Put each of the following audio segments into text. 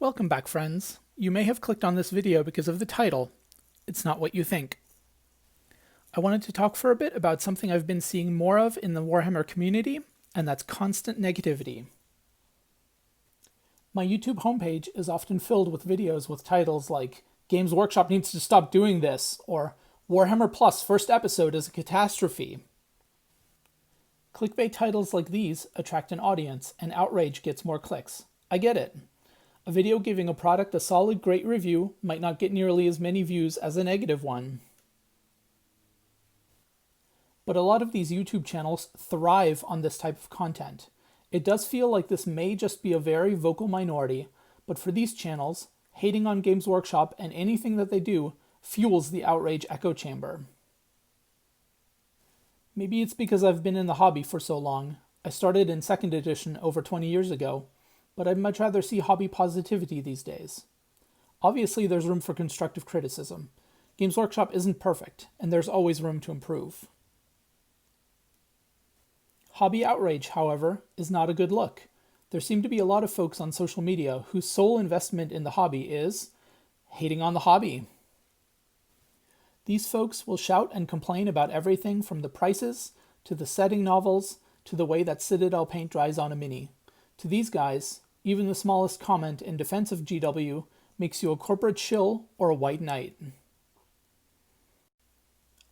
Welcome back, friends. You may have clicked on this video because of the title. It's not what you think. I wanted to talk for a bit about something I've been seeing more of in the Warhammer community, and that's constant negativity. My YouTube homepage is often filled with videos with titles like Games Workshop needs to stop doing this, or Warhammer Plus first episode is a catastrophe. Clickbait titles like these attract an audience, and outrage gets more clicks. I get it. A video giving a product a solid, great review might not get nearly as many views as a negative one. But a lot of these YouTube channels thrive on this type of content. It does feel like this may just be a very vocal minority, but for these channels, hating on Games Workshop and anything that they do fuels the outrage echo chamber. Maybe it's because I've been in the hobby for so long. I started in 2nd edition over 20 years ago, but I'd much rather see hobby positivity these days. Obviously, there's room for constructive criticism. Games Workshop isn't perfect, and there's always room to improve. Hobby outrage, however, is not a good look. There seem to be a lot of folks on social media whose sole investment in the hobby is hating on the hobby. These folks will shout and complain about everything from the prices, to the setting novels, to the way that Citadel paint dries on a mini. To these guys, even the smallest comment in defense of GW makes you a corporate shill or a white knight.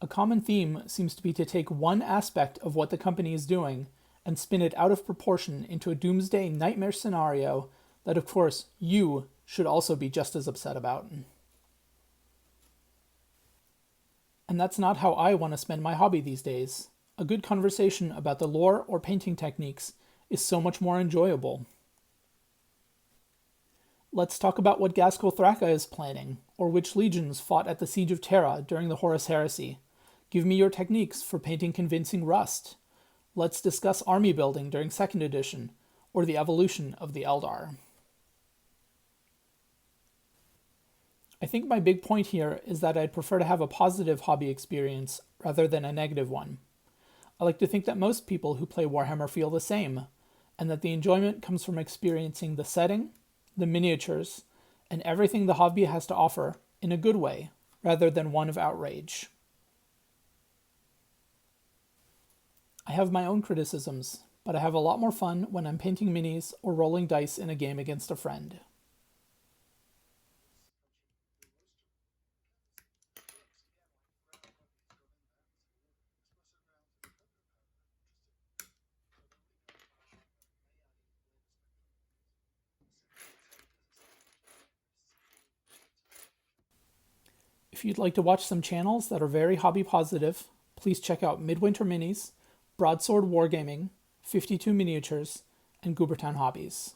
A common theme seems to be to take one aspect of what the company is doing and spin it out of proportion into a doomsday nightmare scenario that, of course, you should also be just as upset about. And that's not how I want to spend my hobby these days. A good conversation about the lore or painting techniques is so much more enjoyable. Let's talk about what Gaskell Thraka is planning, or which legions fought at the Siege of Terra during the Horus Heresy. Give me your techniques for painting convincing rust. Let's discuss army building during 2nd edition, or the evolution of the Eldar. I think my big point here is that I'd prefer to have a positive hobby experience rather than a negative one. I like to think that most people who play Warhammer feel the same, and that the enjoyment comes from experiencing the setting, the miniatures, and everything the hobby has to offer in a good way, rather than one of outrage. I have my own criticisms, but I have a lot more fun when I'm painting minis or rolling dice in a game against a friend. If you'd like to watch some channels that are very hobby positive, please check out Midwinter Minis, Broadsword Wargaming, 52 Miniatures, and Goobertown Hobbies.